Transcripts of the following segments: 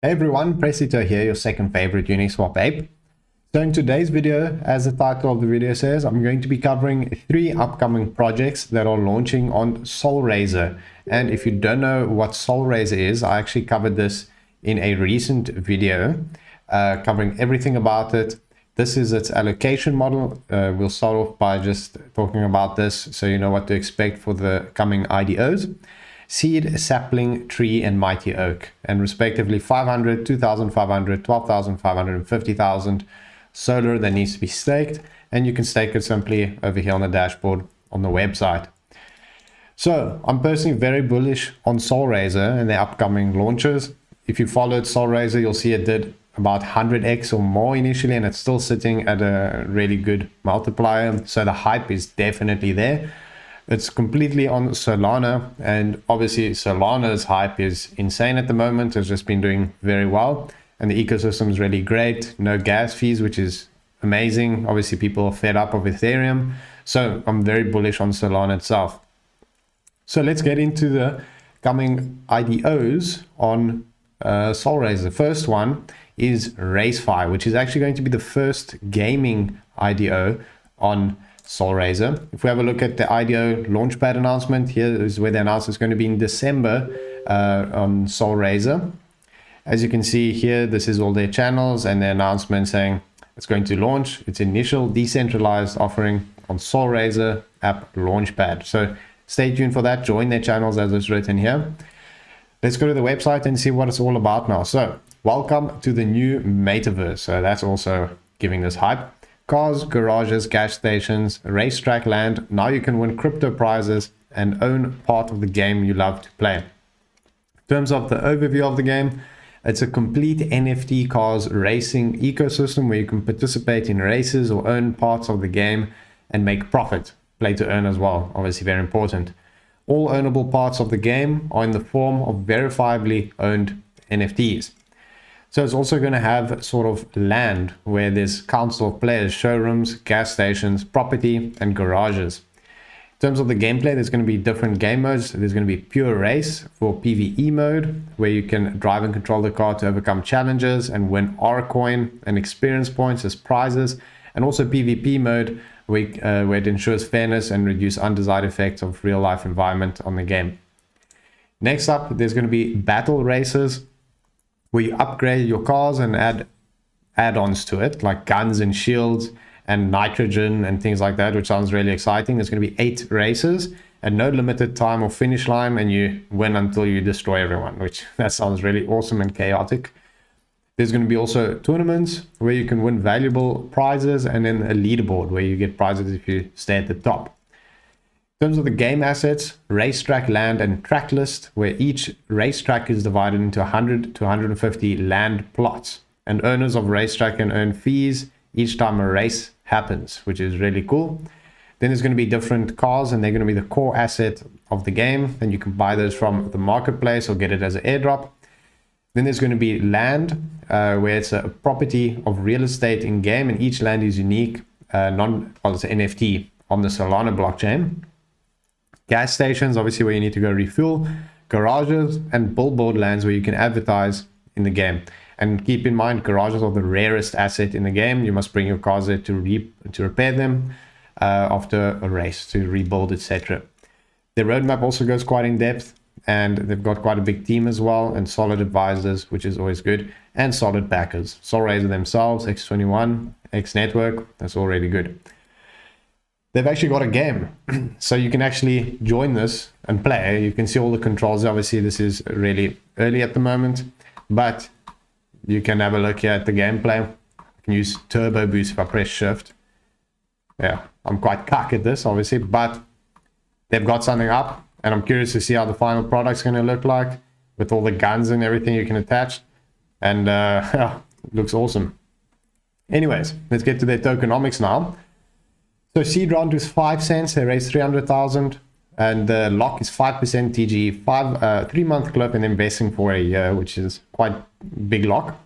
Hey everyone, Presito here, your second favorite Uniswap ape. So in today's video, as the title of the video says, I'm going to be covering 3 upcoming projects that are launching on Solrazr. And if you don't know what Solrazr is, I actually covered this in a recent video, covering everything about it. This is its allocation model. We'll start off by just talking about this so you know what to expect for the coming IDOs. Seed, sapling, tree, and mighty oak, and respectively 500, 2,500, 12,500, and 50,000 solar that needs to be staked, and you can stake it simply over here on the dashboard on the website. So I'm personally very bullish on Solrazr and their upcoming launches. If you followed Solrazr, you'll see it did about 100x or more initially, and it's still sitting at a really good multiplier, so the hype is definitely there. It's completely on Solana, and obviously Solana's hype is insane at the moment. It's just been doing very well, and the ecosystem is really great. No gas fees, which is amazing. Obviously people are fed up of Ethereum, so I'm very bullish on Solana itself. So let's get into the coming IDOs on Solrazr. The first one is RaceFi, which is actually going to be the first gaming IDO on Solrazr. If we have a look at the IDO launchpad announcement, here is where they announced it's going to be in December on Solrazr. As you can see here, this is all their channels and the announcement saying it's going to launch its initial decentralized offering on Solrazr app launchpad. So stay tuned for that. Join their channels as it's written here. Let's go to the website and see what it's all about now. So welcome to the new metaverse. So that's also giving this hype. Cars, garages, gas stations, racetrack land. Now you can win crypto prizes and own part of the game you love to play. In terms of the overview of the game, it's a complete NFT cars racing ecosystem where you can participate in races or own parts of the game and make profit. Play to earn as well, obviously very important. All ownable parts of the game are in the form of verifiably owned NFTs. So it's also going to have sort of land where there's council of players, showrooms, gas stations, property, and garages. In terms of the gameplay, there's going to be different game modes. There's going to be pure race for PvE mode, where you can drive and control the car to overcome challenges and win R coin and experience points as prizes. And also PvP mode, where it ensures fairness and reduce undesired effects of real life environment on the game. Next up, there's going to be battle races, where you upgrade your cars and add add-ons to it, like guns and shields and nitrogen and things like that, which sounds really exciting. There's going to be 8 races and no limited time or finish line, and you win until you destroy everyone, which that sounds really awesome and chaotic. There's going to be also tournaments where you can win valuable prizes, and then a leaderboard where you get prizes if you stay at the top. In terms of the game assets, racetrack, land, and track list, where each racetrack is divided into 100 to 150 land plots. And owners of racetrack can earn fees each time a race happens, which is really cool. Then there's going to be different cars, and they're going to be the core asset of the game. And you can buy those from the marketplace or get it as an airdrop. Then there's going to be land, where it's a property of real estate in game, and each land is unique, it's an NFT on the Solana blockchain. Gas stations, obviously where you need to go refuel, garages, and billboard lands where you can advertise in the game. And keep in mind, garages are the rarest asset in the game. You must bring your cars there to repair them after a race, to rebuild, etc. The roadmap also goes quite in depth, and they've got quite a big team as well, and solid advisors, which is always good, and solid backers. Solrazr themselves, X21, X Network, that's already good. They've actually got a game, so you can actually join this and play. You can see all the controls. Obviously, this is really early at the moment, but you can have a look here at the gameplay. I can use turbo boost if I press shift. Yeah, I'm quite cuck at this, obviously, but they've got something up, and I'm curious to see how the final product's going to look like with all the guns and everything you can attach. And yeah, it looks awesome. Anyways, let's get to their tokenomics now. So seed round was 5 cents, they raised 300,000, and the lock is 5% TGE, 3-month clip, and investing for a year, which is quite big lock.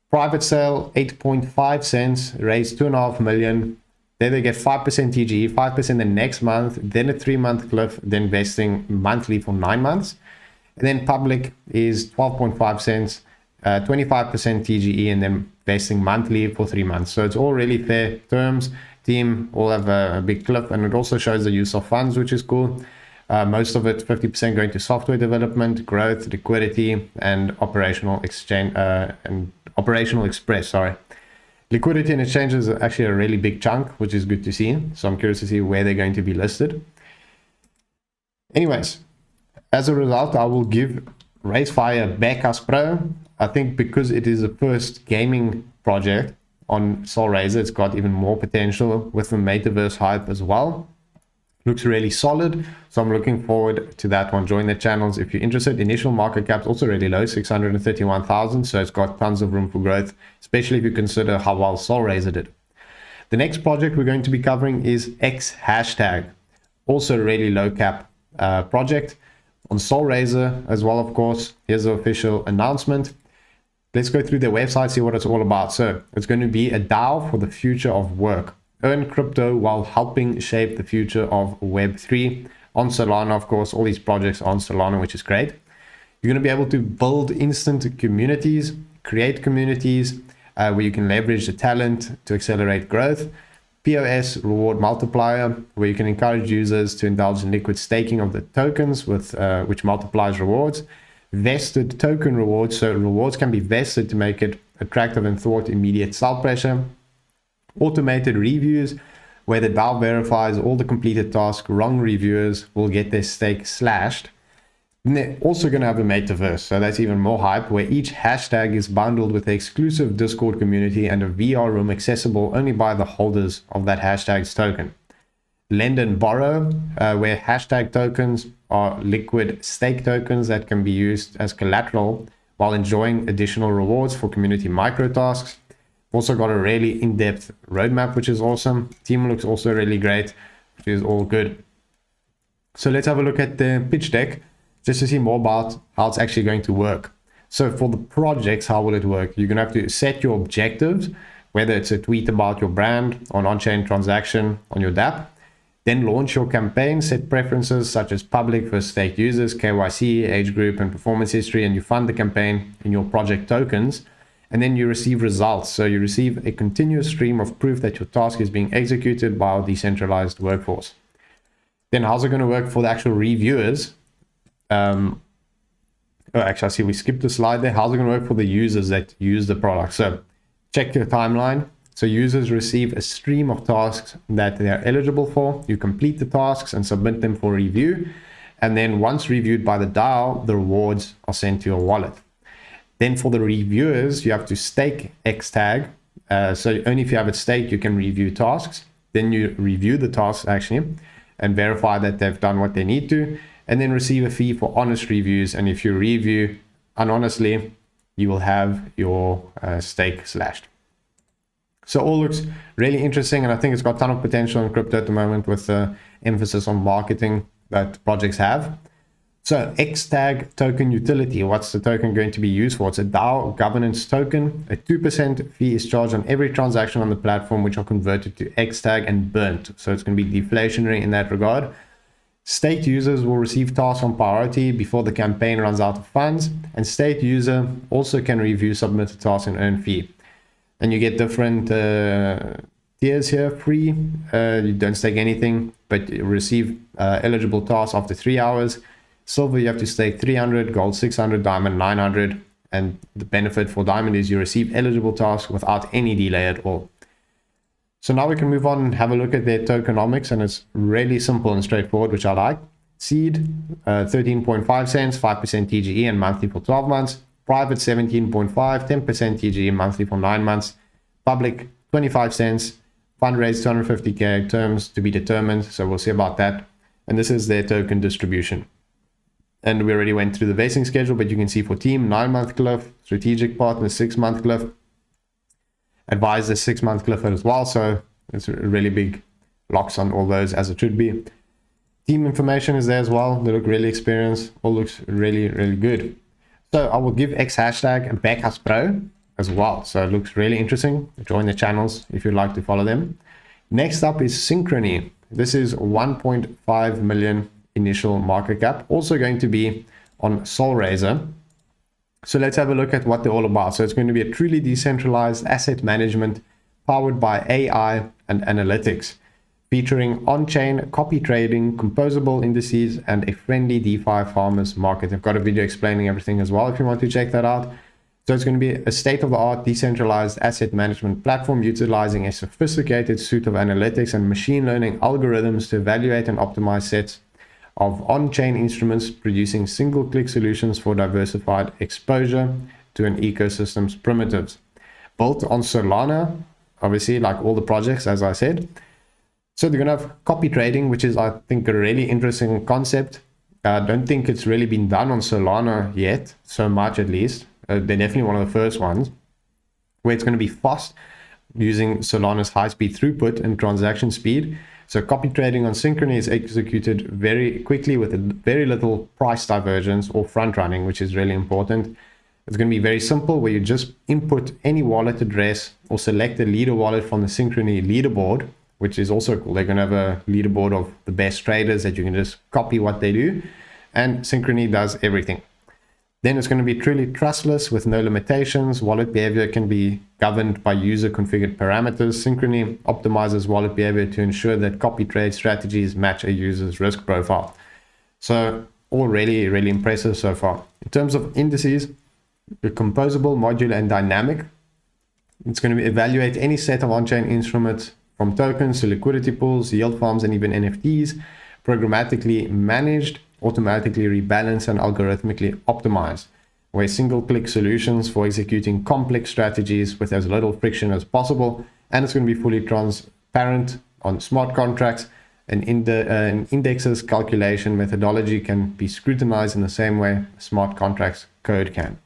Private sale, 8.5 cents, raised 2.5 million. Then they get 5% TGE, 5% the next month, then a 3-month cliff, then investing monthly for 9 months. And then public is 12.5 cents, 25% TGE, and then vesting monthly for 3 months. So it's all really fair terms. Team all have a big cliff, and it also shows the use of funds, which is cool. Most of it, 50% going to software development, growth, liquidity, and operational exchange and operational express. Sorry, liquidity and exchange is actually a really big chunk, which is good to see. So I'm curious to see where they're going to be listed. Anyways, as a result, I will give RaceFi a backup pro. I think because it is the first gaming project on Solrazr, it's got even more potential with the metaverse hype as well. Looks really solid, so I'm looking forward to that one. Join the channels if you're interested. Initial market cap's also really low, 631,000, so it's got tons of room for growth, especially if you consider how well Solrazr did. The next project we're going to be covering is xHashtag, also a really low cap project on Solrazr as well. Of course, here's the official announcement. Let's go through their website, see what it's all about. So it's going to be a DAO for the future of work. Earn crypto while helping shape the future of Web3 on Solana. Of course, all these projects on Solana, which is great. You're going to be able to build instant communities, create communities where you can leverage the talent to accelerate growth. POS, reward multiplier, where you can encourage users to indulge in liquid staking of the tokens, with which multiplies rewards. Vested token rewards, so rewards can be vested to make it attractive and thwart immediate sell pressure. Automated reviews, where the DAO verifies all the completed tasks. Wrong reviewers will get their stake slashed. And they're also going to have a metaverse, so that's even more hype, where each hashtag is bundled with the exclusive Discord community and a VR room accessible only by the holders of that hashtag's token. Lend and borrow, where hashtag tokens are liquid stake tokens that can be used as collateral while enjoying additional rewards for community micro tasks. Also got a really in-depth roadmap, which is awesome. Team looks also really great, which is all good. So let's have a look at the pitch deck just to see more about how it's actually going to work. So for the projects, how will it work? You're going to have to set your objectives, whether it's a tweet about your brand or an on-chain transaction on your dApp. Then launch your campaign, set preferences such as public for staked users, KYC, age group, and performance history, and you fund the campaign in your project tokens. And then you receive results. So you receive a continuous stream of proof that your task is being executed by our decentralized workforce. Then how's it going to work for the actual reviewers? Actually, I see we skipped a slide there. How's it going to work for the users that use the product? So check your timeline. So users receive a stream of tasks that they are eligible for. You complete the tasks and submit them for review. And then once reviewed by the DAO, the rewards are sent to your wallet. Then for the reviewers, you have to stake xTag. So only if you have it staked, you can review tasks. Then you review the tasks actually and verify that they've done what they need to, and then receive a fee for honest reviews. And if you review unhonestly, you will have your stake slashed. So all looks really interesting, and I think it's got a ton of potential in crypto at the moment with the emphasis on marketing that projects have. So xTag token utility, what's the token going to be used for? It's a DAO governance token. A 2% fee is charged on every transaction on the platform, which are converted to xTag and burnt. So it's going to be deflationary in that regard. Staked users will receive tasks on priority before the campaign runs out of funds. And staked user also can review submitted tasks and earn fee. And you get different tiers here. Free, you don't stake anything, but you receive eligible tasks after 3 hours. Silver, you have to stake 300, gold 600, diamond 900, and the benefit for diamond is you receive eligible tasks without any delay at all. So now we can move on and have a look at their tokenomics, and it's really simple and straightforward, which I like. Seed, 13.5 cents, 5% TGE and monthly for 12 months. Private, 17.5, 10% TGE monthly for 9 months. Public, 25 cents. Fundraise, 250K, terms to be determined, so we'll see about that. And this is their token distribution. And we already went through the vesting schedule, but you can see for team, 9-month cliff, strategic partner, 6-month cliff, advisor, 6-month cliff as well. So it's a really big locks on all those, as it should be. Team information is there as well. They look really experienced. All looks really, really good. So I will give xHashtag a backup pro as well. So it looks really interesting. Join the channels if you'd like to follow them. Next up is Synchrony. This is 1.5 million initial market cap, also going to be on Solrazr. So let's have a look at what they're all about. So it's going to be a truly decentralized asset management powered by AI and analytics, featuring on-chain copy trading, composable indices, and a friendly DeFi farmers market. I've got a video explaining everything as well if you want to check that out. So it's going to be a state-of-the-art decentralized asset management platform utilizing a sophisticated suite of analytics and machine learning algorithms to evaluate and optimize sets of on-chain instruments, producing single-click solutions for diversified exposure to an ecosystem's primitives. Built on Solana, obviously, like all the projects, as I said. So they're going to have copy trading, which is, I think, a really interesting concept. I don't think it's really been done on Solana yet, so much at least. They're definitely one of the first ones, where it's going to be fast, using Solana's high-speed throughput and transaction speed. So copy trading on Synchrony is executed very quickly with very little price divergence or front running, which is really important. It's going to be very simple, where you just input any wallet address or select a leader wallet from the Synchrony leaderboard, which is also cool. They're going to have a leaderboard of the best traders that you can just copy what they do, and Synchrony does everything. Then it's going to be truly trustless with no limitations. Wallet behavior can be governed by user configured parameters. Synchrony optimizes wallet behavior to ensure that copy trade strategies match a user's risk profile. So all really impressive so far. In terms of indices, the composable, modular, and dynamic. It's going to evaluate any set of on-chain instruments, from tokens to liquidity pools, yield farms, and even NFTs, programmatically managed, automatically rebalanced, and algorithmically optimized, where single-click solutions for executing complex strategies with as little friction as possible. And it's going to be fully transparent on smart contracts, and indexes calculation methodology can be scrutinized in the same way smart contracts code can.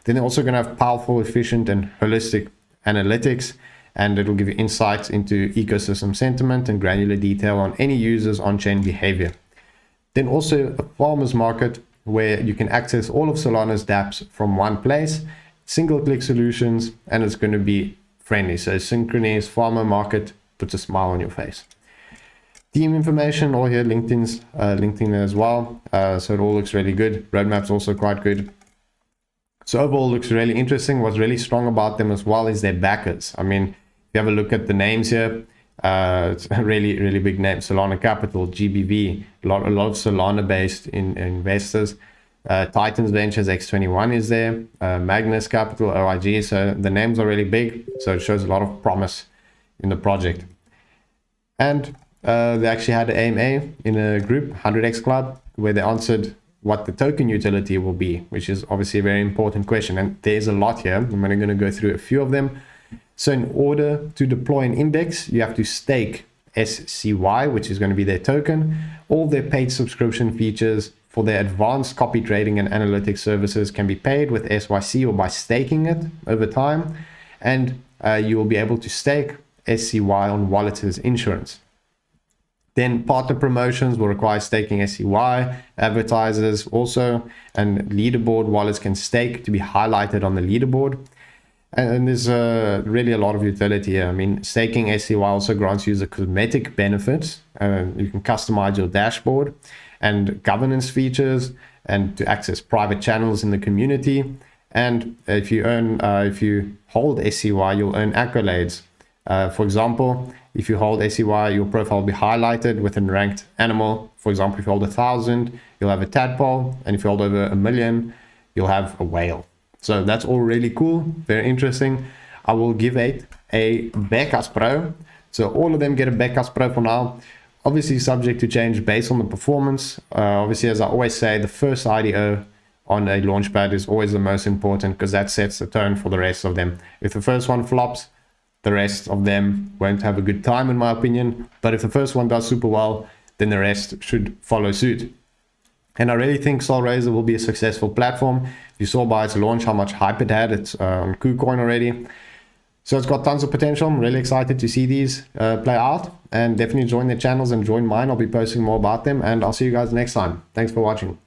Then they're also going to have powerful, efficient, and holistic analytics, and it'll give you insights into ecosystem sentiment and granular detail on any user's on-chain behavior. Then also a farmer's market, where you can access all of Solana's dApps from one place, single-click solutions, and it's going to be friendly. So Synchrony's farmer market puts a smile on your face. Team information, all here, LinkedIn as well. So it all looks really good. Roadmap's also quite good. So overall, looks really interesting. What's really strong about them as well is their backers. I mean, if you have a look at the names here, it's a really big name. Solana Capital, GBV, a lot of Solana-based investors. Titans Ventures, X21 is there. Magnus Capital, OIG. So the names are really big. So it shows a lot of promise in the project. And they actually had an AMA in a group, 100x Club, where they answered what the token utility will be, which is obviously a very important question. And there's a lot here. I'm only going to go through a few of them. So in order to deploy an index, you have to stake SCY, which is going to be their token. All their paid subscription features for their advanced copy trading and analytics services can be paid with SYC or by staking it over time. And you will be able to stake SCY on wallets insurance. Then partner promotions will require staking SCY, advertisers also, and leaderboard wallets can stake to be highlighted on the leaderboard. And there's really a lot of utility here. I mean, staking SCY also grants user cosmetic benefits. You can customize your dashboard and governance features, and to access private channels in the community. And if you hold SCY, you'll earn accolades. For example, if you hold SCY, your profile will be highlighted with a ranked animal. For example, if you hold 1,000, you'll have a tadpole, and if you hold over 1,000,000, you'll have a whale. So that's all really cool, very interesting. I will give it a Becas Pro. So all of them get a Becas Pro for now. Obviously subject to change based on the performance. Obviously, as I always say, the first IDO on a launchpad is always the most important, because that sets the tone for the rest of them. If the first one flops, the rest of them won't have a good time, in my opinion. But if the first one does super well, then the rest should follow suit. And I really think Solrazr will be a successful platform. You saw by its launch how much hype it had. It's on KuCoin already. So it's got tons of potential. I'm really excited to see these play out. And definitely join their channels and join mine. I'll be posting more about them. And I'll see you guys next time. Thanks for watching.